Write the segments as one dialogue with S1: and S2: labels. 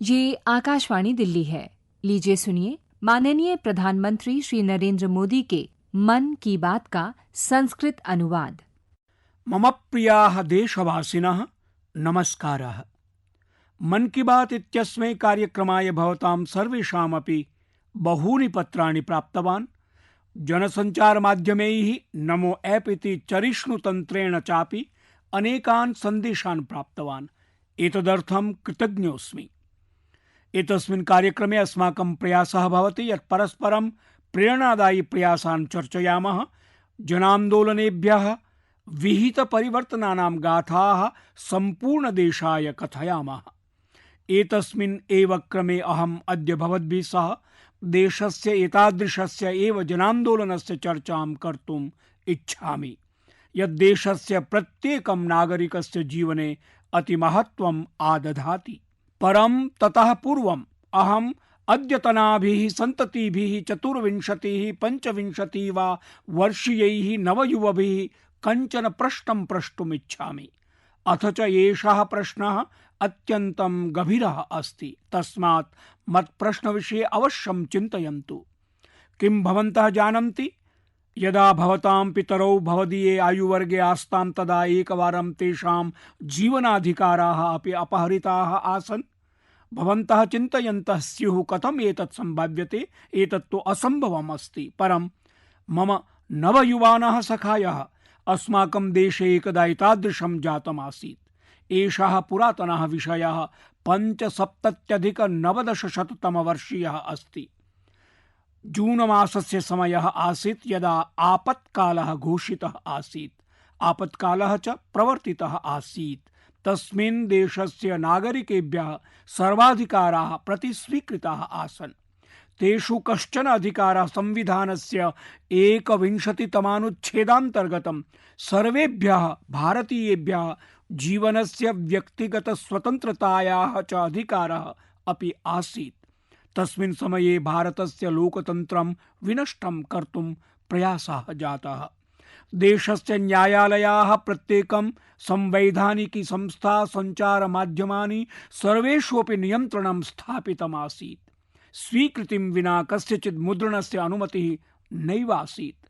S1: ये आकाशवाणी दिल्ली है। लीजिए सुनिए माननीय प्रधानमंत्री श्री नरेंद्र मोदी के मन की बात का संस्कृत अनुवाद।
S2: मम प्रियाः देशवासिनः नमस्कारः। मन की बात इत्यस्मै कार्यक्रमाय भवतां सर्वेषामपि बहूनि पत्राणि प्राप्तवान्। जनसञ्चारमाध्यमैः नमो ऐप् इति चरिष्णुतन्त्रेण चापि अनेकान् सन्देशान् प्राप्तवान्। एतदर्थं कृतज्ञोऽस्मि। एतस्मिन् कार्यक्रमे अस्माकं प्रयासः भवति यत् परस्परं प्रेरणादायी प्रयासान् चर्चयामः, जनान्दोलनेभ्यः विहित परिवर्तनानां गाथाः सम्पूर्ण देशाय कथयामः। एतस्मिन् एव क्रमे अहम् अद्य भवद्भिः सह देशस्य एतादृशस्य एव जनान्दोलनस्य चर्चां कर्तुम् इच्छामि, यत् देशस्य प्रत्येकं नागरिकस्य जीवने अतिमहत्त्वम् आदधाति। परं ततः पूर्वम् अहम् अद्यतनाभिः सन्ततिभिः 24-25 वा वर्षीयैः नवयुवभिः कञ्चन प्रश्नं प्रष्टुमिच्छामि। अथ च एषः प्रश्नः अत्यन्तं गभीरः अस्ति, तस्मात् मत्प्रश्नविषये अवश्यं चिन्तयन्तु। किं भवन्तः जानन्ति, यदा भवतां पितरौ भवदीये आयुवर्गे आस्तां तदा एकवारं तेषां जीवनाधिकाराः अपि अपहरिताः आसन्। भवन्तः चिन्तयन्तः स्युः कथम् एतत् सम्भाव्यते, एतत् तु असम्भवम् अस्ति। परं मम नवयुवानः सखायः अस्माकं देशे एकदा एतादृशं जातमासीत्। एषः पुरातनः विषयः 75-90-तमवर्षीयः अस्ति। जून मासस्य समयः आसीत् यदा आपत्कालः घोषितः आसीत्। आपत्कालः च प्रवर्तितः आसीत्। तस्मिन् देशस्य नागरिकेभ्यः सर्वाधिकाराः प्रतिस्वीकृताः आसन्। तेषु कश्चन अधिकारः संविधानस्य 21तमानुच्छेदान्तर्गतं सर्वेभ्यः भारतीयेभ्यः जीवनस्य व्यक्तिगतस्वतन्त्रतायाः च अधिकारः अपि आसीत्। तस्मिन् समये भारतस्य लोकतन्त्रं विनष्टं कर्तुं प्रयासः जातः। देशस्य न्यायालयाः, प्रत्येकं संवैधानिकी संस्था, सञ्चारमाध्यमानि सर्वेषु अपि नियन्त्रणं स्थापितमासीत्। स्वीकृतिं विना कस्यचित् मुद्रणस्य अनुमतिः नैवासीत्।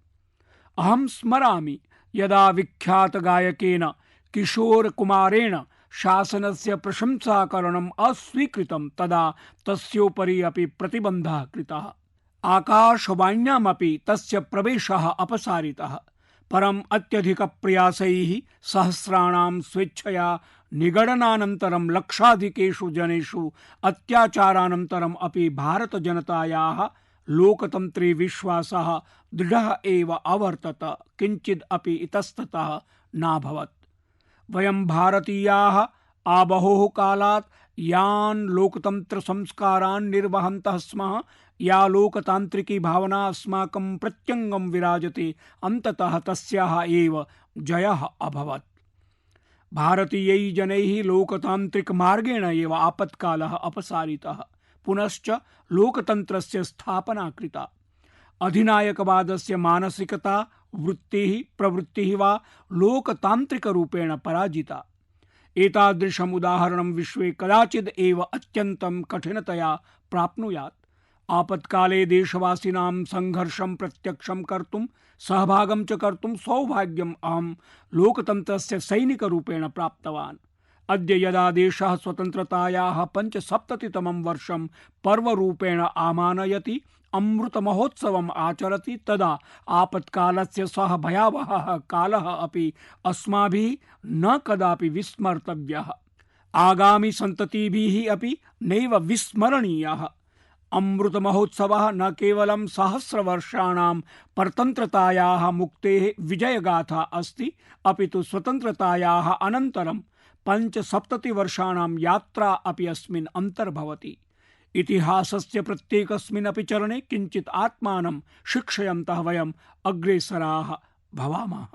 S2: अहं स्मरामि यदा विख्यातगायकेन किशोरकुमारेण शासनस्य प्रशंसाकरणम् अस्वीकृतं, तदा तस्योपरि अपि प्रतिबन्धः कृतः। आकाशवाण्यामपि तस्य प्रवेशः अपसारितः। परम् अत्यधिकप्रयासैः सहस्राणां स्वेच्छया निगडनानन्तरं लक्षाधिकेषु जनेषु अत्याचारानन्तरम् अपि भारतजनतायाः लोकतन्त्रे विश्वासः दृढः एव अवर्तत, किञ्चिद् अपि इतस्ततः नाभवत्। वयं भारतीयाः आबहोः कालात् यान् लोकतन्त्र संस्कारान् निर्वहन्तः स्मः, या लोकतान्त्रिकी भावना अस्माकं प्रत्यङ्गं विराजते, अन्ततः तस्याः एव जयः अभवत्। भारतीयैः जनैः लोकतान्त्रिकमार्गेण एव आपत्कालः अपसारितः, पुनश्च लोकतन्त्रस्य स्थापना कृता। अधिनायकवादस्य मानसिकता, वृत्तिः, प्रवृत्तिः वा लोकतान्त्रिकरूपेण पराजिता। एतादृशम् उदाहरणं विश्वे कदाचिद् एव अत्यन्तं कठिनतया प्राप्नुयात्। आपत्काले देशवासिनां संघर्षं प्रत्यक्षं कर्तुं, सहभागं च कर्तुं सौभाग्यम् अहं लोकतन्त्रस्य सैनिकरूपेण प्राप्तवान्। अद्य यदा देशः स्वतन्त्रतायाः 75तमं वर्षं पर्वरूपेण आमानयति, अमृतमहोत्सवम् आचरति, तदा आपत्कालस्य सः भयावहः कालः अपि अस्माभिः न कदापि विस्मर्तव्यः। आगामि सन्ततिभिः अपि नैव विस्मरणीयः। अमृतमहोत्सवः न केवलं सहस्रवर्षाणां परतन्त्रतायाः मुक्तेः विजयगाथा अस्ति, अपि तु स्वतन्त्रतायाः अनन्तरं 75 वर्षाणां यात्रा अपि अस्मिन् अन्तर्भवति। इतिहासस्य प्रत्येकस्मिन् अपि चरणे किञ्चित् आत्मानं शिक्षयन्तः वयम् अग्रेसराः भवामः।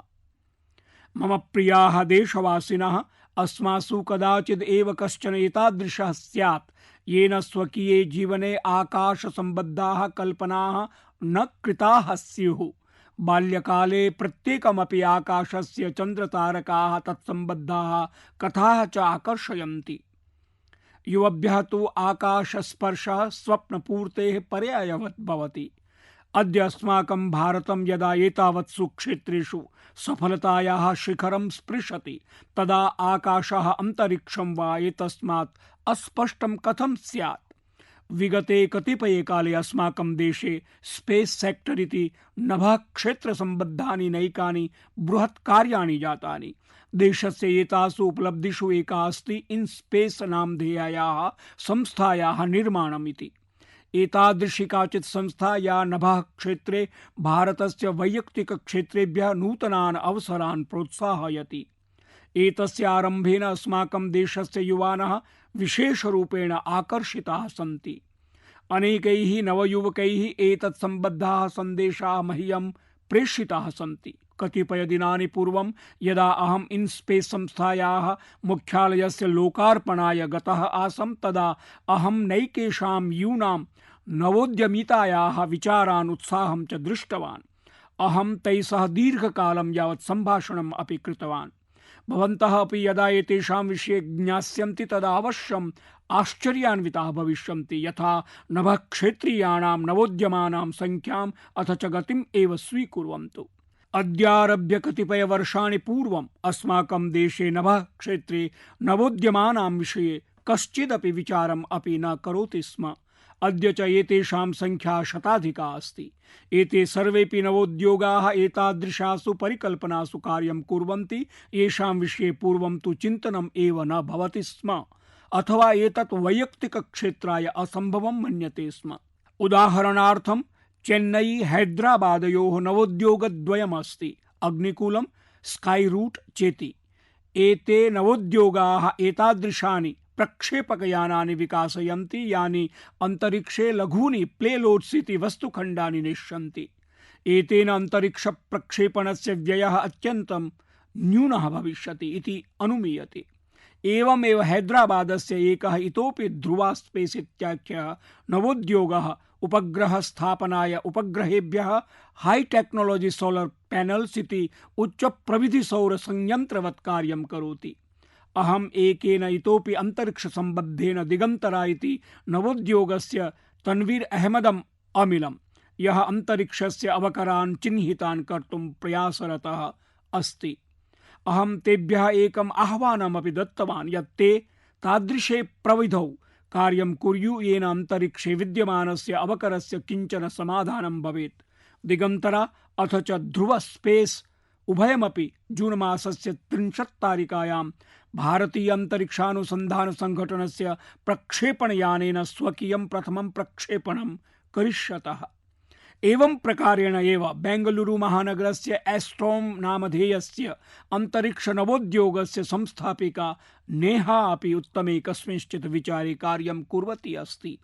S2: मम प्रियाः देशवासिनः, अस्मासु कदाचिद् एव कश्चन एतादृशः स्यात् येन स्वकीये जीवने आकाशसम्बद्धाः कल्पनाः न कृताः स्युः। बाल्यकाले प्रत्येकमपि आकाशस्य चन्द्रतारकाः, तत्सम्बद्धाः कथाः च आकर्षयन्ति। युवभ्यः तु आकाशस्पर्शः स्वप्नपूर्तेः पर्यायवत् भवति। अद्य अस्माकं भारतं यदा एतावत्सु क्षेत्रेषु सफलतायाः शिखरं स्पृशति तदा आकाशः अन्तरिक्षं वा एतस्मात् अस्पष्टं कथं स्यात्। विगते कतिपये काले अस्माकं देशे स्पेस सेक्टर इति नभः क्षेत्र संबद्धानि नैकानि बृहत् कार्याणि जातानि। देशस्य एतासु उपलब्धिषु एका अस्ति इन स्पेस नामधेयायाः संस्थायाः निर्माणम् इति। एतादृशी काचित् संस्था या नभः क्षेत्रे भारतस्य वैयक्तिक क्षेत्रेभ्यः नूतनान् अवसरान् प्रोत्साहयति। एतस्य आरम्भेन अस्माकं देशस्य युवानः विशेषरूपेण आकर्षिताः सन्ति। अनेकैः नवयुवकैः एतत् सम्बद्धाः सन्देशाः मह्यं प्रेषिताः सन्ति। कतिपयदिनानि पूर्वं यदा अहम् इन्स्पेस संस्थायाः मुख्यालयस्य लोकार्पणाय गतः आसम् तदा अहं नैकेषां यूनां नवोद्यमितायाः विचारान् उत्साहं च दृष्टवान्। अहं तैः सह दीर्घकालं यावत् सम्भाषणम् अपि कृतवान्। भवन्तः अपि यदा एतेषां विषये ज्ञास्यन्ति तदा अवश्यम् आश्चर्यान्विताः भविष्यन्ति। यथा नभःक्षेत्रीयाणां नवोद्यमानां संख्याम् अथ च गतिम् एव स्वीकुर्वन्तु। अद्यारभ्य कतिपयवर्षाणि पूर्वम् अस्माकं देशे नभः क्षेत्रे नवोद्यमानां विषये कश्चिदपि विचारम् अपि न करोति स्म। अद्य च एतेषां संख्या शताधिका अस्ति। एते सर्वेपि नवोद्योगाः एतादृशासु परिकल्पनासु कार्यं कुर्वन्ति येषां विषये पूर्वं तु चिन्तनम् एव न भवति स्म अथवा एतत् वैयक्तिकक्षेत्राय असम्भवं मन्यते स्म। उदाहरणार्थं चेन्नई हैदराबादयोः नवोद्योगद्वयमस्ति, अग्निकुलं स्काई रूट चेति। एते नवोद्योगाः एतादृशानि प्रक्षेपकयानानि विकासयन्ति यानि अन्तरिक्षे लघूनि प्लेलोड्स् इति वस्तुखण्डानि नेष्यन्ति। एतेन अन्तरिक्षप्रक्षेपणस्य व्ययः अत्यन्तं न्यूनः भविष्यति इति अनुमीयते। एवमेव हैदराबादस्य एकः इतोपि ध्रुवा स्पेस इत्याख्यः नवोद्योगः उपग्रह स्थापनाय उपग्रहेभ्यः हाई टेक्नोलॉजी सोलर पैनल्स इति उच्च प्रविधि सौर संयंत्रवत् कार्यं करोति। अहम् एकेन इतोपि अंतरिक्ष संबद्धेन दिगंतरा इति नवोद्योगस्य तन्वीर अहमदम् अमिलम्, यः अंतरिक्षस्य अवकरान् चिह्नितान् कर्तुं प्रयासरतः अस्ति। अहं तेभ्यः एकम् आह्वानमपि दत्तवान् यत् ते तादृशे प्रविधौ कार्यं कुर्युः येन अंतरिक्षे विद्यमानस्य अवकरस्य किञ्चन समाधानं भवेत्। दिगंतरा अथ च ध्रुव स्पेस उभयमपि जून मासस्य 30 तारिकायां भारतीय अंतरिक्षानुसंधान संघटनस्य प्रक्षेपणयानेन स्वकीयं प्रथमं प्रक्षेपणं करिष्यतः। एवं प्रकारेण एव बेंगलुरु महानगरस्य एस्ट्रोम नामधेयस्य अंतरिक्ष नवोद्योगस्य संस्थापिका नेहा अपि उत्तमे कस्मिंश्चित् विचारे कार्यं कुर्वती अस्ति।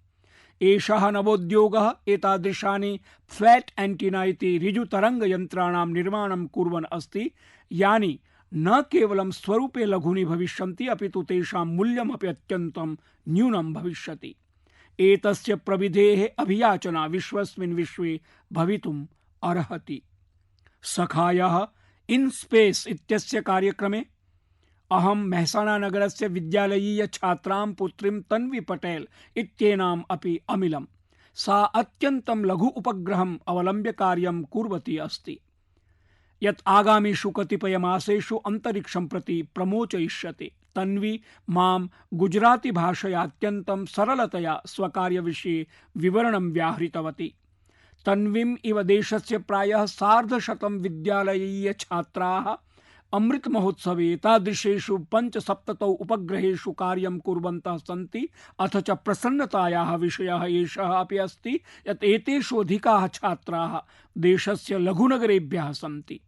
S2: एषः नवोद्योगः एतादृशानि फ्लैट एंटीना इति ऋजुतरङ्गयन्त्राणां निर्माणं कुर्वन् अस्ति, यानि न केवलं स्वरूपे लघूनि भविष्यन्ति अपितु तेषां मूल्यमपि अत्यन्तं न्यूनं भविष्यति। एतस्य प्रविधेः अभियाचना विश्वस्मिन् विश्वे भवितुम् अर्हति। सखायः इन स्पेस इत्यस्य कार्यक्रमे अहं मेहसाणा नगरस्य विद्यालयीय छात्रां पुत्रीं तन्वी पटेल इत्येनाम् अपि अमिलम्। सा अत्यन्तं लघु उपग्रहम् अवलम्ब्य कार्यं कुर्वती अस्ति, यत् आगामिषु कतिपयमासेषु अंतरिक्षं प्रति प्रमोचयिष्यते। तन्वी मां गुजराती भाषया अत्यन्तं सरलतया स्वकार्यविषये विवरणं व्याहृतवती। तन्वीम् इव देशस्य प्रायः 150 विद्यालयीय छात्राः अमृत महोत्सवे एतादृशेषु 5-7 उपग्रहेषु कार्यं कुर्वन्तः सन्ति। अथ च प्रसन्नतायाः विषयः एषः अपि अस्ति यत् एतेषु अधिकाः छात्राः देशस्य लघुनगरेभ्यः सन्ति।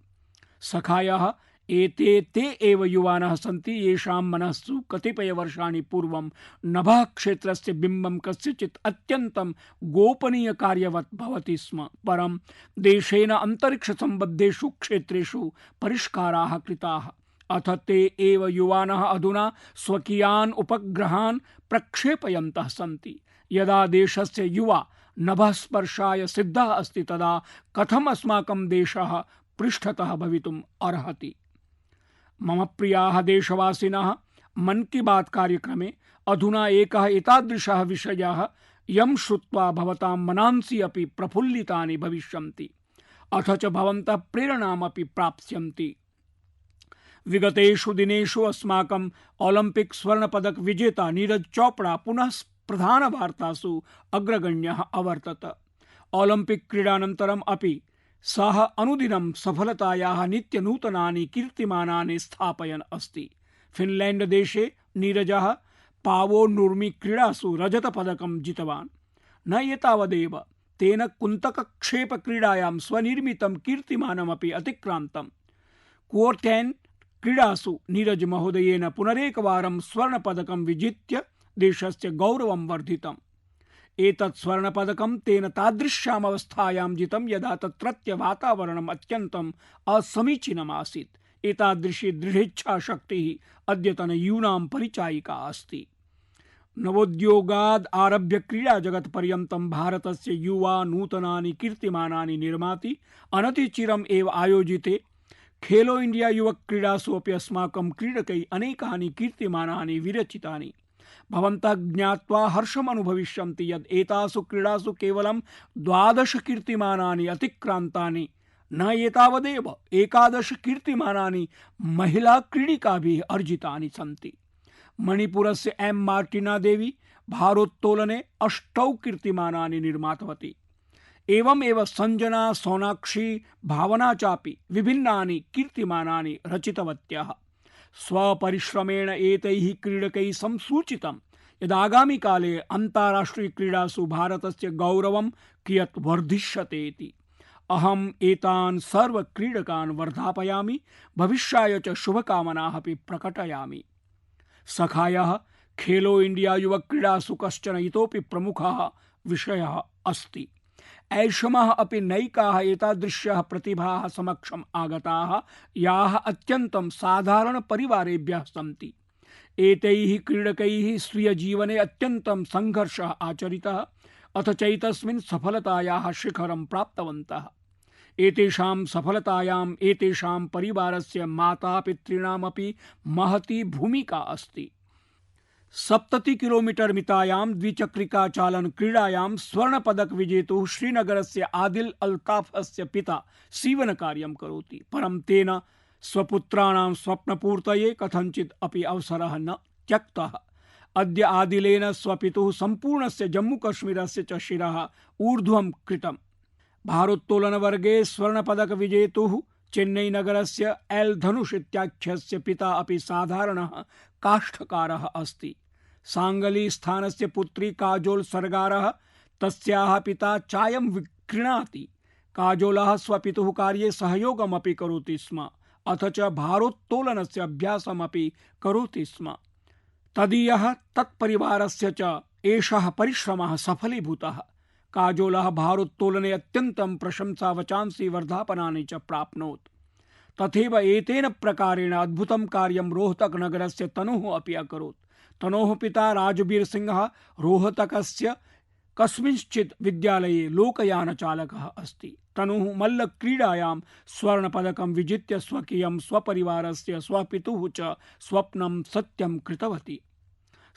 S2: सखायः एते ते एव युवानः सन्ति येषां मनस्सु कतिपयवर्षाणि पूर्वं नभः क्षेत्रस्य बिम्बं कस्यचित् अत्यन्तं गोपनीयकार्यवत् भवति स्म। परं देशेन अन्तरिक्षसम्बद्धेषु क्षेत्रेषु परिष्काराः कृताः। अथ ते एव युवानः अधुना स्वकीयान् उपग्रहान् प्रक्षेपयन्तः सन्ति। यदा देशस्य युवा नभःस्पर्शाय सिद्धः अस्ति तदा कथम् अस्माकं देशः पृष्ठतः भवितुम् अर्हति। मम प्रियाः देशवासिनः, मन की बात कार्यक्रमे अधुना एकः एतादृशः विषयः यं श्रुत्वा भवतां मनांसि अपि प्रफुल्लितानि भविष्यन्ति, अथ च भवन्तः प्रेरणामपि प्राप्स्यन्ति। विगतेषु दिनेषु अस्माकं ओलंपिक स्वर्णपदक विजेता नीरज चोपड़ा पुनः प्रधानवार्तासु अग्रगण्यः अवर्तत। ओलंपिक क्रीडानन्तरम् अपि सः अनुदिनं सफलतायाः नित्यनूतनानि कीर्तिमानानि स्थापयन् अस्ति। फिनलैंड देशे नीरजः पावो नूर्मी क्रीडासु रजतपदकं जितवान्। न एतावदेव, तेन कुन्तकक्षेप क्रीडायां स्वनिर्मितं कीर्तिमानमपि अतिक्रान्तम्। क्वोर्टेन् क्रीडासु नीरज महोदयेन पुनरेकवारं स्वर्णपदकं विजित्य देशस्य गौरवं वर्धितम्। एतत् स्वर्णपदकं तेन तादृश्यामवस्थायां जितं यदा तत्रत्य वातावरणम् अत्यन्तम् असमीचीनम् आसीत्। एतादृशी दृढेच्छाशक्तिः अद्यतन यूनां परिचायिका अस्ति। नवोद्योगाद् आरभ्य क्रीडा जगत् पर्यन्तं भारतस्य युवा नूतनानि कीर्तिमानानि निर्माति। अनतिचिरम् एव आयोजिते खेलो इंडिया युवक क्रीडासु अपि अस्माकं क्रीडकैः अनेकानि कीर्तिमानानि विरचितानि। भवन्तः ज्ञात्वा हर्षम् अनुभविष्यन्ति यत् एतासु क्रीडासु केवलं 12 कीर्तिमानानि अतिक्रान्तानि। न एतावदेव, 11 कीर्तिमानानि महिला क्रीडिकाभिः अर्जितानि सन्ति। मणिपुरस्य एम मार्टिना देवी भारोत्तोलने 8 कीर्तिमानानि निर्मातवती। एवमेव संजना, सोनाक्षी, भावना चापि विभिन्नानि कीर्तिमानानि रचितवत्याः। स्वपरिश्रमेण एतैः क्रीडकैः संसूचितं यदागामी काले अन्ताराष्ट्रिय क्रीडासु भारतस्य गौरवं कियत् वर्धिष्यते इति। अहम् एतान् सर्व क्रीडकान् वर्धापयामि, भविष्याय च शुभकामनाः अपि प्रकटयामि। सखायः, खेलो इंडिया युवक क्रीडासु कश्चन इतोपि प्रमुखः विषयः अस्ति। ऐषमः अपि नैकाः एतादृश्यः प्रतिभाः समक्षम् आगताः याः अत्यन्तं साधारण परिवारेभ्यः सन्ति। एतैः क्रीडकैः स्वीयजीवने अत्यन्तं संघर्षः आचरितः, अथ चैतस्मिन् सफलतायाः शिखरं प्राप्तवन्तः। एतेषां सफलतायाम् एतेषां परिवारस्य मातापितॄणामपि महती भूमिका अस्ति। 70 किलोमीटर मितायां द्विचक्रिका चालन क्रीडायां स्वर्णपदक विजेतुः श्रीनगरस्य आदिल अल्ताफस्य पिता सीवनकार्यं करोति। परं तेन स्वपुत्राणां स्वप्नपूर्तये कथञ्चित् अपि अवसरः न त्यक्तः। अद्य आदिलेन स्वपितुः सम्पूर्णस्य जम्मूकश्मीरस्य च शिरः ऊर्ध्वं कृतम्। भारोत्तोलनवर्गे स्वर्णपदक विजेतुः चेन्नई नगरस्य एल धनुष इत्याख्यस्य पिता अपि साधारणः काष्ठकारः अस्ति। सांगली स्थानस्य पुत्री काजोल सरगारः तस्याः पिता चायं विक्रीणाति। काजोलः स्वपितुः कार्ये सहयोगमपि करोति स्म, अथ च भारोत्तोलनस्य अभ्यासमपि करोति स्म। तदीयः तत्परिवारस्य च एषः परिश्रमः सफलीभूतः। काजोलः भारोत्तोलने अत्यन्तं प्रशंसावचांसि वर्धापनानि च प्राप्नोत्। तथैव एतेन प्रकारेण अद्भुतं कार्यं रोहतक नगरस्य तनुः अपि अकरोत्। तनोः पिता राजबीर सिंहः रोहतकस्य कस्मिंश्चित् विद्यालये लोकयानचालकः अस्ति। तनुः मल्लक्रीडायां स्वर्णपदकं विजित्य स्वकीयं, स्वपरिवारस्य, स्वपितुः च स्वप्नं सत्यं कृतवती।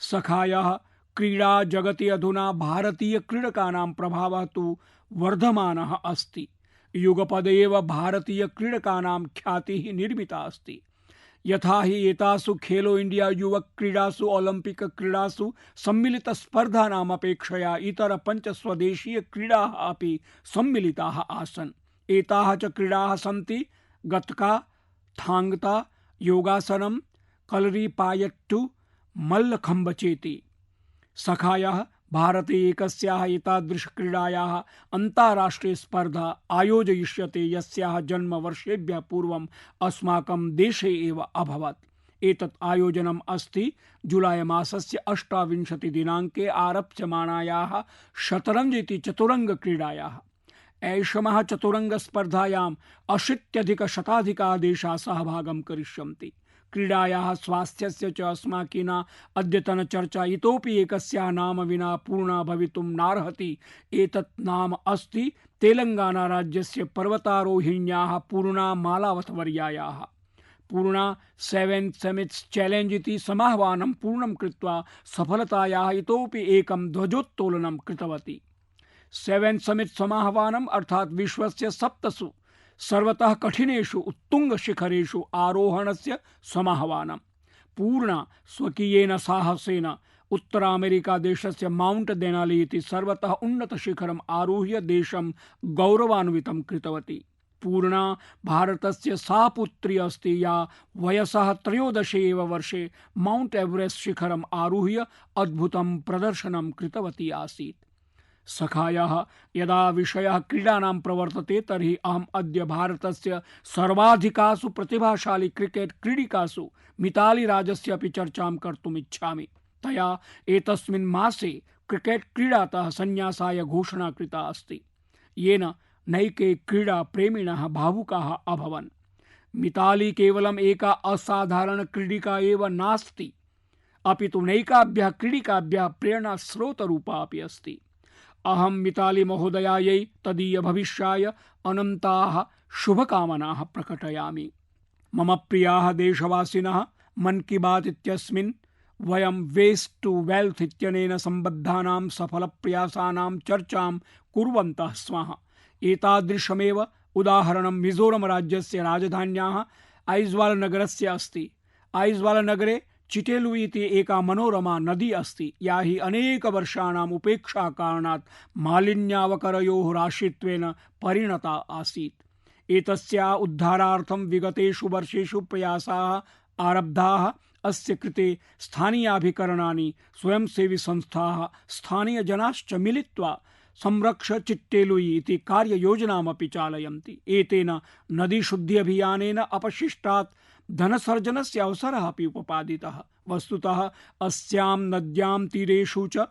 S2: सखायः, क्रीडा जगति अधुना भारतीय क्रीडकानां प्रभावः तु वर्धमानः अस्ति। युगपदेव भारतीय क्रीडकानां ख्यातिः निर्मिता अस्ति। यथा हि एतासु खेलो इंडिया युवक क्रीडासु ओलंपिक क्रीडासु सम्मिलित स्पर्धानाम् अपेक्षया इतर 5 स्वदेशीय क्रीडाः अपि सम्मिलिताः आसन्। एताः च क्रीडाः सन्ति गतका, थांगता, योगासनं, कलरीपायट्टु, मल्लखम्बचेति। सखायः, भारते एकस्याः एतादृशक्रीडायाः अन्ताराष्ट्रिय स्पर्धा आयोजयिष्यते यस्याः जन्मवर्षेभ्यः पूर्वम् अस्माकं देशे एव अभवत्। एतत् आयोजनम् अस्ति जुलाई मासस्य 28 दिनाङ्के आरप्स्यमाणायाः शतरंज इति चतुरङ्गक्रीडायाः। ऐषमः चतुरङ्गस्पर्धायाम् 80,000 देशाः सहभागं करिष्यन्ति। क्रीडायाः स्वास्थ्यस्य च अस्माकीना अद्यतन चर्चा इतोपि एकस्याः नाम विना पूर्णा भवितुं नार्हति। एतत् नाम अस्ति तेलंगाना राज्यस्य पर्वतारोहिण्याः पूर्णा मालावथ वर्यायाः। पूर्णा 7 समिट्स चैलेंज इति समाह्वानं पूर्णं कृत्वा सफलतायाः इतोपि एकं ध्वजोत्तोलनं कृतवती। 7 समिट् समाह्वानम् अर्थात् विश्वस्य 7 सर्वतः कठिनेषु उत्तुङ्गशिखरेषु आरोहणस्य समाह्वानं। पूर्णा स्वकीयेन साहसेन उत्तरामेरिका देशस्य माउंट देनाली इति सर्वतः उन्नतशिखरम् आरुह्य देशं गौरवान्वितं कृतवती। पूर्णा भारतस्य सा पुत्री अस्ति या वयसः 13 एव वर्षे माउंट एवरेस्ट शिखरम् आरुह्य अद्भुतं प्रदर्शनं कृतवती आसीत्। सखायाः यदा विषयः क्रीडानां प्रवर्तते तर्हि अहम् अद्य भारतस्य सर्वाधिकासु प्रतिभाशाली क्रिकेट क्रीडिकासु मिताली राजस्य अपि चर्चां कर्तुम् इच्छामि। तया एतस्मिन् मासे क्रिकेट क्रीडातः संन्यासाय घोषणा कृता अस्ति, येन नैके क्रीडा प्रेमिणः भावुकाः अभवन्। मिताली केवलम् एका असाधारण क्रीडिका एव नास्ति, अपितु नैकाभ्यः क्रीडिकाभ्यः प्रेरणास्रोतरूपा अपि अस्ति। अहं मिताली महोदयायै तदीय भविष्याय अनन्ताः शुभकामनाः प्रकटयामि। मम प्रियाः देशवासिनः, मन की बात इत्यस्मिन् वयं वेस्ट टू वेल्थ इत्यनेन सम्बद्धानां सफलप्रयासानां चर्चां कुर्वन्तः स्मः। एतादृशमेव उदाहरणं मिजोरम राज्यस्य राजधान्याः ऐज्वाल नगरस्य अस्ति। ऐज्वाल नगरे चिटेलु इति एका मनोरमा नदी अस्ति, या हि अनेक वर्षाणाम् उपेक्षा कारणात् मालिन्यावकरयोः राशित्वेन परिणता आसीत्। एतस्याः उद्धारार्थं विगतेषु वर्षेषु प्रयासाः आरब्धाः। अस्य कृते स्थानीयाभिकरणानि, स्वयंसेवी संस्थाः, स्थानीयजनाश्च मिलित्वा संरक्ष चिट्टेलुई इति कार्ययोजनामपि चालयन्ति। एतेन नदीशुद्धि अभियानेन अपशिष्टात् धनसर्जनस्य अवसरः अपि उपपादितः। वस्तुतः अस्यां नद्यां तीरेषु च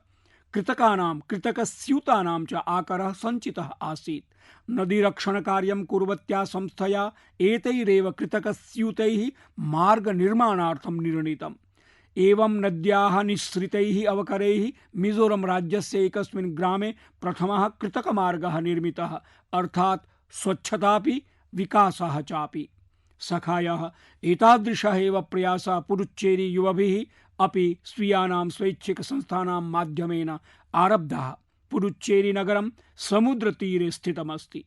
S2: कृतकस्यूतानां च आकरः सञ्चितः आसीत्। नदीरक्षणकार्यं कुर्वत्या संस्थया एतैरेव कृतकस्यूतैः मार्गनिर्माणार्थं निर्णीतम्। एवं नद्याः निःसृतैः अवकरैः मिजोरम राज्यस्य एकस्मिन् ग्रामे प्रथमः कृतकमार्गः निर्मितः, अर्थात् स्वच्छतापि विकासः चापि। सखायः एतादृशः एव प्रयासः पुडुच्चेरी युवभिः अपि स्वीयानां स्वैच्छिकसंस्थानां माध्यमेन आरब्धः। पुडुच्चेरी नगरं समुद्रतीरे स्थितमस्ति।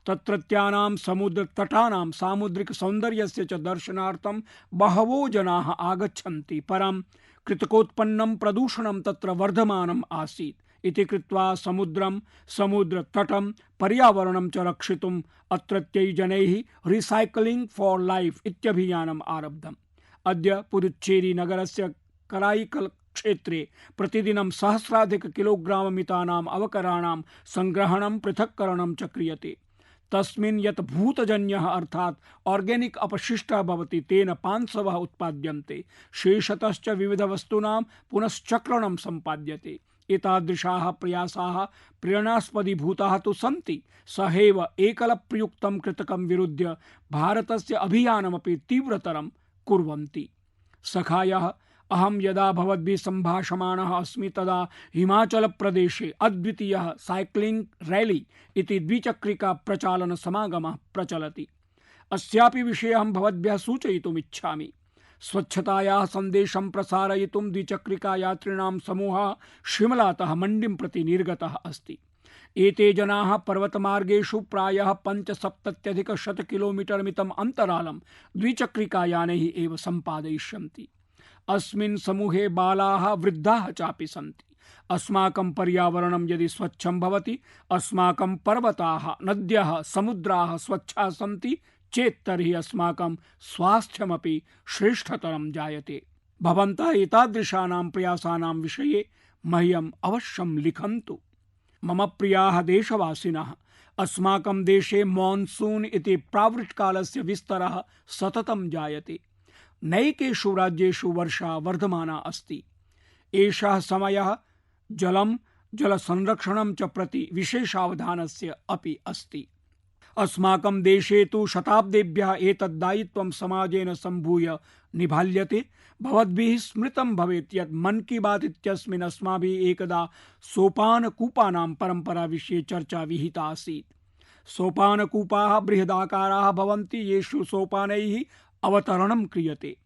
S2: तत्रत्यानां समुद्रतटानां सामुद्रिक सौन्दर्यस्य च दर्शनार्थं बहवो जनाः आगच्छन्ति। परं कृतकोत्पन्नं प्रदूषणं तत्र वर्धमानम् आसीत् इति कृत्वा समुद्रं, समुद्रतटं, पर्यावरणं च रक्षितुम् अत्रत्यैः जनैः रिसाइक्लिंग फॉर लाइफ इत्यभियानम् आरब्धम्। अद्य पुडुच्चेरी नगरस्य कराईकल क्षेत्रे प्रतिदिनं सहस्राधिक किलोग्राम मितानाम् अवकराणां संग्रहणं, पृथक्करणं च क्रियते। तस्मिन् यत् भूतजन्यः अर्थात् ऑर्गेनिक अपशिष्टः भवति तेन पांसवः उत्पाद्यन्ते। शेषतश्च विविधवस्तूनां पुनश्चक्रणं सम्पाद्यते। एतादृशाः प्रयासाः प्रेरणास्पदीभूताः तु सन्ति, सहैव एकलप्रयुक्तं कृतकं विरुद्ध्य भारतस्य अभियानमपि तीव्रतरं कुर्वन्ति। सखायः, अहं यदा भवद्भिः सम्भाषमाणः अस्मि तदा हिमाचलप्रदेशे अद्वितीयः साइक्लिंग रैली इति द्विचक्रिका प्रचालन समागमः प्रचलति। अस्यापि विषये अहं भवद्भ्यः सूचयितुम् इच्छामि। स्वच्छतायाः सन्देशं प्रसारयितुं द्विचक्रिका यात्रिणां समूहः शिमलातः मण्डीं प्रति निर्गतः अस्ति। एते जनाः पर्वतमार्गेषु प्रायः 75,100 किलोमीटर मितम् अन्तरालं द्विचक्रिकायानैः एव सम्पादयिष्यन्ति। अस्मिन् समूहे बालाः, वृद्धाः चापि सन्ति। अस्माकं पर्यावरणं यदि स्वच्छं भवति, अस्माकं पर्वताः, नद्यः, समुद्राः स्वच्छाः सन्ति चेत् तर्हि अस्माकं स्वास्थ्यमपि श्रेष्ठतरं जायते। भवन्तः एतादृशानां प्रयासानां विषये मह्यम् अवश्यं लिखन्तु। मम प्रियाः देशवासिनः, अस्माकं देशे मानसून इति प्रावृट्कालस्य विस्तरः सततं जायते। नैकेषु राज्येषु वर्षा वर्धमाना अस्ति। एषः समयः जलं, जलसंरक्षणं च प्रति विशेषावधानस्य अपि अस्ति। अस्माकं देशे तु शताब्देभ्यः एतत् दायित्वं समाजेन सम्भूय निभाल्यते। भवद्भिः स्मृतं भवेत् यत् मन की बात इत्यस्मिन् अस्माभिः एकदा सोपानकूपानां परम्परा विषये चर्चा विहिता आसीत्। सोपानकूपाः बृहदाकाराः भवन्ति, येषु सोपानैः अवतरणं क्रियते।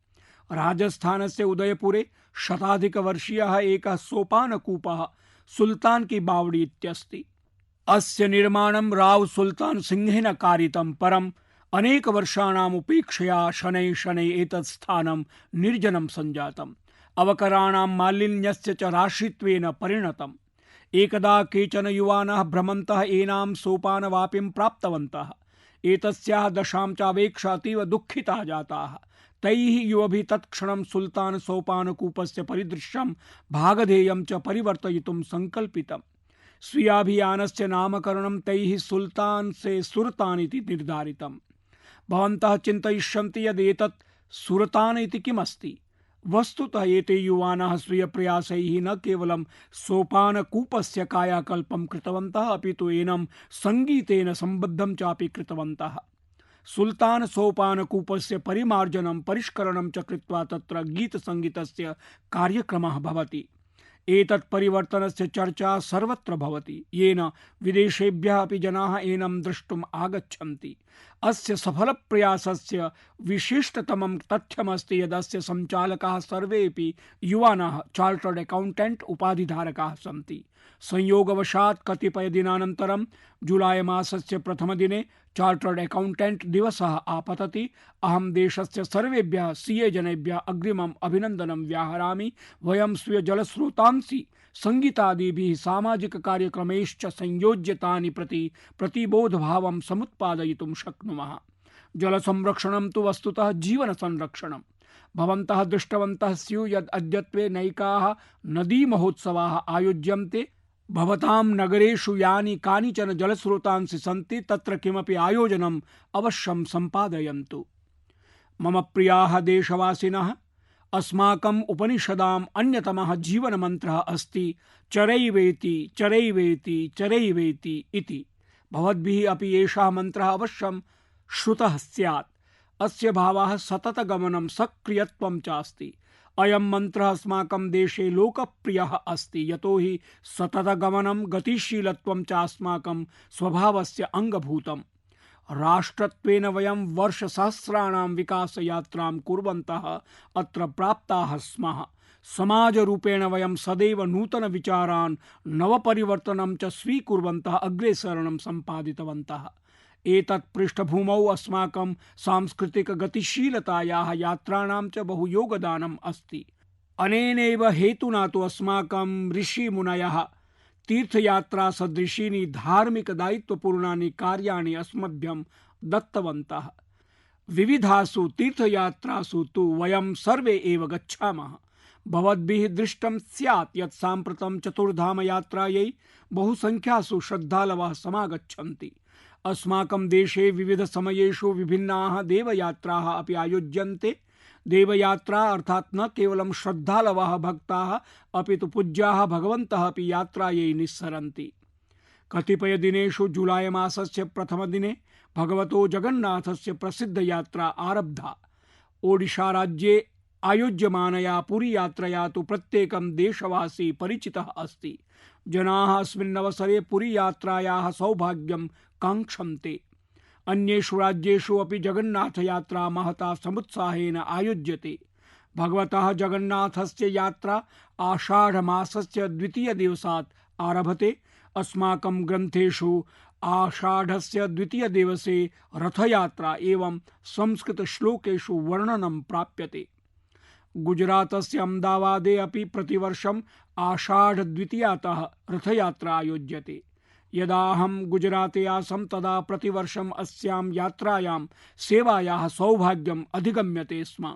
S2: राजस्थानस्य उदयपुरे शताधिकवर्षीयः एकः सोपानकूपः सुल्तान की बावड़ी इत्यस्ति। अस्य निर्माणं राव सुल्तान सिंहेन कारितं, परम् अनेकवर्षाणाम् उपेक्षया शनैः शनैः एतत् स्थानं निर्जनं सञ्जातम्, अवकराणां मालिन्यस्य च राशित्वेन परिणतम्। एकदा केचन युवानः भ्रमन्तः एनां सोपानवापिं प्राप्तवन्तः। एतस्याः दशां चावेक्ष्य अतीव दुःखिताः जाताः। तैः युवभिः तत्क्षणं सुल्तान सोपानकूपस्य परिदृश्यं भागधेयं च परिवर्तयितुं सङ्कल्पितम्। स्वीयाभियानस्य नामकरणं तैः सुल्तान से सुरतान इति निर्धारितम्। भवन्तः चिन्तयिष्यन्ति यद् एतत् सुरतान इति किमस्ति। वस्तुतः एते युवानः स्वीयप्रयासैः न केवलं सोपानकूपस्य कायाकल्पं कृतवन्तः, अपि तु एनं सङ्गीतेन सम्बद्धं चापि कृतवन्तः। सुल्तान सोपानकूपस्य परिमार्जनं परिष्करणं च कृत्वा तत्र गीतसङ्गीतस्य कार्यक्रमः भवति। एतत् परिवर्तनस्य चर्चा सर्वत्र भवति, येन विदेशेभ्यः अपि जनाः एनं द्रष्टुम् आगच्छन्ति। अस्य सफलप्रयासस्य विशिष्टतमं तथ्यमस्ति यदस्य सञ्चालकाः सर्वेपि युवानः चार्टर्ड अकाउण्टेण्ट् उपाधिधारकाः सन्ति। संयोगवशात् कतिपयदिनानन्तरं जुलाई मासस्य प्रथमदिने चार्टर्ड अकाउण्टेण्ट् दिवसः आपतति। अहं देशस्य सर्वेभ्यः सीए जनेभ्यः अग्रिमम् अभिनन्दनं व्याहरामि। वयं स्वीयजलस्रोतांसि संगीतादिभिः सामाजिककार्यक्रमैश्च संयोज्यतानि प्रति प्रतिबोधभावं समुत्पादयितुं शक्नुमः। जलसंरक्षणं तु वस्तुतः जीवनसंरक्षणम्। भवन्तः दृष्टवन्तः स्युः यद् अद्यत्वे नैकाः नदीमहोत्सवाः आयोज्यन्ते। भवतां नगरेषु यानि कानिचन जलस्रोतांसि सन्ति तत्र किमपि आयोजनम् अवश्यं सम्पादयन्तु। मम प्रियाः देशवासिनः, अस्माकम् उपनिषदाम् अन्यतमः जीवनमन्त्रः अस्ति चरैवेति चरैवेति चरैवेति इति। भवद्भिः अपि एषः मन्त्रः अवश्यं श्रुतः स्यात्। अस्य भावः सततगमनं सक्रियत्वं च अस्ति। अयं मन्त्रः अस्माकं देशे लोकप्रियः अस्ति, यतो हि सततगमनं गतिशीलत्वं च अस्माकं स्वभावस्य अङ्गभूतम्। राष्ट्रत्वेन वयं वर्षसहस्राणां विकासयात्रां कुर्वन्तः अत्र प्राप्ताः स्मः। समाजरूपेण वयं सदैव नूतनविचारान् नवपरिवर्तनं च स्वीकुर्वन्तः अग्रेसरणं सम्पादितवन्तः। एतत् पृष्ठभूमौ अस्माकं सांस्कृतिकगतिशीलतायाः यात्राणां च बहु योगदानम् अस्ति। अनेनैव हेतुना तु अस्माकं ऋषिमुनयः तीर्थयात्रासदृशीनि धार्मिकदायित्वपूर्णानि कार्याणि अस्मभ्यं दत्तवन्तः। विविधासु तीर्थयात्रासु तु वयं सर्वे एव गच्छामः। भवद्भिः दृष्टं स्यात् यत् साम्प्रतं चतुर्धामयात्रायै बहुसङ्ख्यासु श्रद्धालवः समागच्छन्ति। अस्माकं देशे विविधसमयेषु विभिन्नाः देवयात्राः अपि आयोज्यन्ते। देवयात्रा अर्थात् न केवलं श्रद्धालवः भक्ताः अपि तु पूज्याः भगवन्तः अपि यात्रायै निस्सरन्ति। कतिपयदिनेषु जुलाई मासस्य प्रथमदिने भगवतो जगन्नाथस्य प्रसिद्धयात्रा आरब्धा। ओडिशाराज्ये आयोज्यमानया पुरीयात्रया तु प्रत्येकं देशवासी परिचितः अस्ति। जनाः अस्मिन्नवसरे पुरीयात्रायाः सौभाग्यं काङ्क्षन्ते। अन्येषु राज्येषु अपि जगन्नाथयात्रा महता समुत्साहेन आयोज्यते। भगवतः जगन्नाथस्य यात्रा आषाढमासस्य द्वितीयदिवसात् आरभते। अस्माकं ग्रन्थेषु आषाढस्य द्वितीयदिवसे रथयात्रा एवं संस्कृतश्लोकेषु वर्णनं प्राप्यते। गुजरातस्य अहमदाबादे अपि प्रतिवर्षम् आषाढद्वितीयातः रथयात्रा आयोज्यते। यदा अहं गुजराते आसं तदा प्रतिवर्षम् अस्यां यात्रायां सेवायाः सौभाग्यम् अधिगम्यते स्म।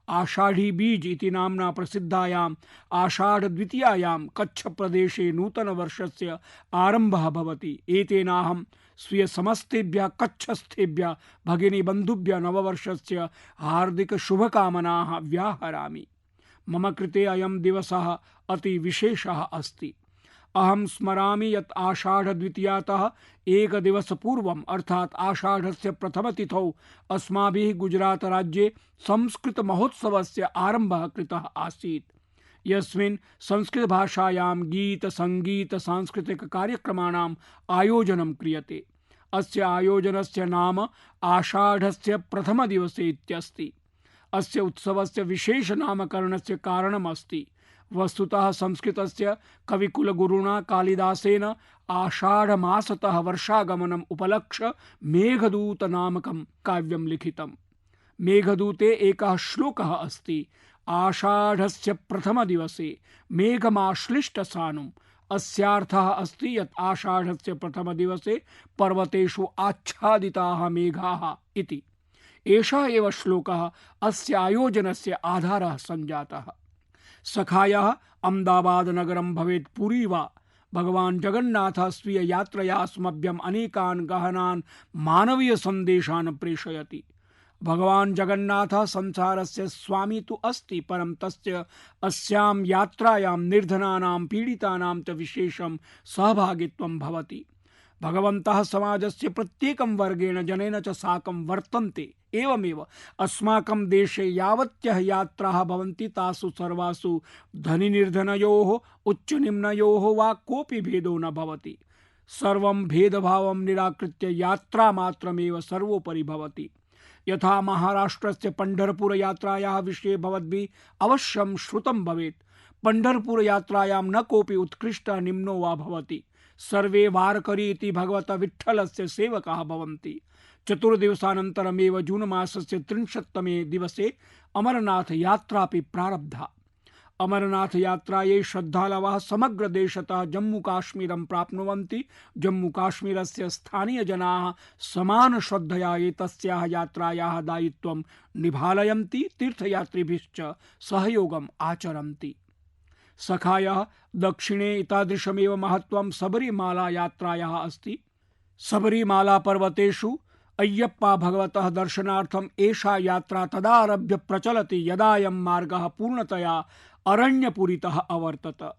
S2: आषाढ़ी बीज इति नाम्ना प्रसिद्धायाम् आषाढद्वितीयायां कच्छप्रदेशे नूतनवर्षस्य आरम्भः भवति। एतेनाहं स्वीयसमस्तेभ्यः कच्छस्थेभ्यः भगिनीबन्धुभ्यः नववर्षस्य हार्दिकशुभकामनाः व्याहरामि। मम कृते अयं दिवसः अति विशेषः अस्ति। अहं स्मरामि यत् आषाढद्वितीयातः एकदिवसपूर्वम् अर्थात् आषाढस्य प्रथमतिथौ अस्माभिः गुजरातराज्ये संस्कृतमहोत्सवस्य आरम्भः कृतः आसीत्, यस्मिन् संस्कृतभाषायां गीतसङ्गीतसांस्कृतिककार्यक्रमाणाम् आयोजनं क्रियते। अस्य आयोजनस्य नाम आषाढस्य प्रथमदिवसे इत्यस्ति। अस्य उत्सवस्य विशेष नामकरणस्य कारणम् अस्ति। वस्तुतः संस्कृतस्य कविकुलगुरुणा कालिदासेन आषाढमासतः वर्षागमनम् उपलक्ष्य मेघदूत नामकं काव्यं लिखितम्। मेघदूते एकः श्लोकः अस्ति। आषाढस्य प्रथमदिवसे मेघमाश्लिष्टसानुम्। अस्यार्थः अस्ति यत् आषाढस्य प्रथमदिवसे पर्वतेषु आच्छादिताः मेघाः इति। एषः एव श्लोकः अस्य आयोजनस्य आधारः सञ्जातः। सखायः अहमदाबाद नगरं भवेत् पुरी वा, भगवान् जगन्नाथः स्वीय यात्रया अस्मभ्यम् अनेकान् गहनान् मानवीय सन्देशान् प्रेषयति। भगवान् जगन्नाथः संसारस्य स्वामी तु अस्ति, परं तस्य अस्यां यात्रायां निर्धनानां पीडितानां च विशेषं सहभागित्वं भवति। भगवन्तः समाजस्य प्रत्येकं वर्गेण जनेन च साकं वर्तन्ते। एवमेव अस्माकं देशे यावत्यः यात्राः भवन्ति तासु सर्वासु धनिनिर्धनयोः उच्चनिम्नयोः वा कोऽपि भेदो न भवति। सर्वं भेदभावं निराकृत्य यात्रा मात्रमेव सर्वोपरि भवति। यथा महाराष्ट्रस्य पंढरपुर यात्रायाः विषये भवद्भिः अवश्यं श्रुतं भवेत्। पंढरपुर यात्रायां न कोऽपि उत्कृष्टः निम्नो वा भवति। सर्वे वारकरी इति भगवतः विठ्ठलस्य सेवकाः भवन्ति। चतुर्दिवसानन्तरमेव जून मासस्य 30तमे दिवसे अमरनाथ यात्रापि प्रारब्धा। अमरनाथ यात्रायै श्रद्धालवः समग्र देशतः जम्मू काश्मीरं प्राप्नुवन्ति। जम्मू काश्मीरस्य स्थानीयजनाः समान श्रद्धया एतस्याः यात्रायाः दायित्वं निभालयन्ति, तीर्थयात्रिभिश्च सहयोगम् आचरन्ति। सखायः दक्षिणे एतादृशमेव महत्त्वं सबरीमाला यात्रायाः अस्ति। सबरीमाला पर्वतेषु अय्यप्पा भगवतः दर्शनार्थम् एषा यात्रा तदा आरभ्य प्रचलति यदायं मार्गः पूर्णतया अरण्यपुरीतः अवर्तत।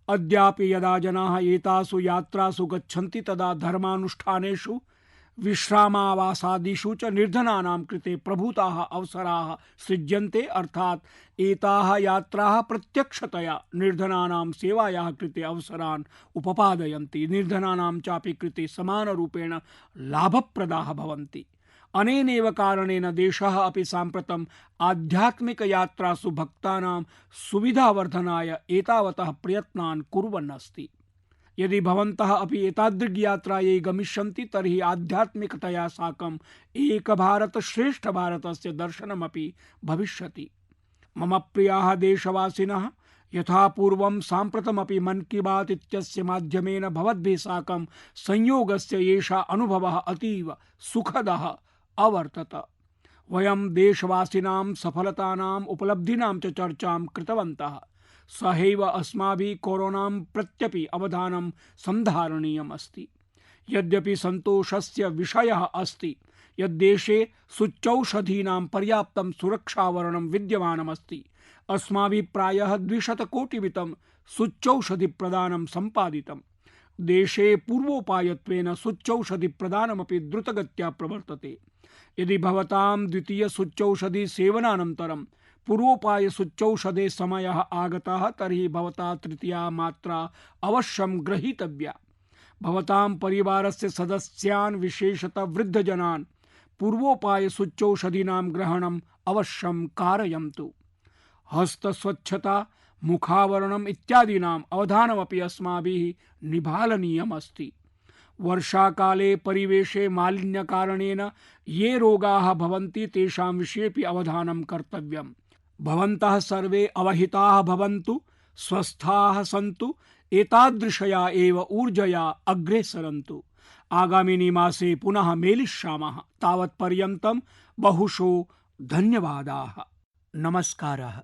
S2: अद्यापि यदा जनाः एतासु यात्रासु गच्छन्ति तदा धर्मानुष्ठानेषु विश्रामावासादिषु च निर्धनानां कृते प्रभूताः अवसराः सृज्यन्ते। अर्थात् एताः यात्राः प्रत्यक्षतया निर्धनानां सेवायाः कृते अवसरान् उपपादयन्ति। निर्धनानां चापि कृते समानरूपेण लाभप्रदाः भवन्ति। अनेनैव कारणेन देशः अपि साम्प्रतम् आध्यात्मिकयात्रासु भक्तानां सुविधावर्धनाय एतावतः प्रयत्नान् कुर्वन् अस्ति। यदि भवन्तः अपि एतादृग्यात्रायै गमिष्यन्ति तर्हि आध्यात्मिकतया साकम् एक भारत श्रेष्ठ भारतस्य दर्शनमपि भविष्यति। मम प्रियाः देशवासिनः, यथा पूर्वं साम्प्रतमपि मन की बात इत्यस्य माध्यमेन भवद्भिः साकं संयोगस्य एषः अनुभवः अतीव सुखदः अवर्तत। वयं देशवासिनां सफलतानाम् उपलब्धीनां च चर्चां कृतवन्तः। सहैव अस्माभिः कोरोनां प्रत्यपि अवधानं सन्धारणीयम् अस्ति। यद्यपि सन्तोषस्य विषयः अस्ति यद्देशे सूच्यौषधीनां पर्याप्तं सुरक्षावरणं विद्यमानमस्ति। अस्माभिः प्रायः 200 कोटिमितं सूच्यौषधिप्रदानं सम्पादितम्। देशे पूर्वोपायत्वेन सूच्यौषधिप्रदानमपि द्रुतगत्या प्रवर्तते। यदि भवतां द्वितीय सूच्यौषधि सेवनानन्तरं पूर्वोपाय सूच्यौषधे समयः आगतः तर्हि भवता तृतीया मात्रा अवश्यं ग्रहीतव्या। भवतां परिवारस्य सदस्यान्, विशेषतः वृद्धजनान् पूर्वोपाय सूच्यौषधीनां ग्रहणम् अवश्यं कारयन्तु। हस्तस्वच्छता, मुखावरणम् इत्यादीनाम् अवधानमपि अस्माभिः निभालनीयम् अस्ति। वर्षाकाले परिवेशे मालिन्यकारणेन ये रोगाः भवन्ति तेषां विषयेपि अवधानं कर्तव्यम्। भवन्तः सर्वे अवहिताः भवन्तु, स्वस्थाः सन्तु, एतादृशया एव ऊर्जया अग्रे सरन्तु। आगामिनि मासे पुनः मेलिष्यामः। तावत्पर्यन्तं बहुशो धन्यवादाः। नमस्कारः।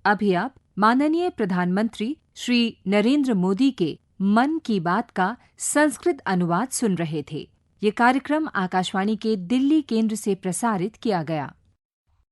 S1: अभी आप माननीय प्रधानमंत्री श्री नरेंद्र मोदी के मन की बात का संस्कृत अनुवाद सुन रहे थे। ये कार्यक्रम आकाशवाणी के दिल्ली केंद्र से प्रसारित किया गया।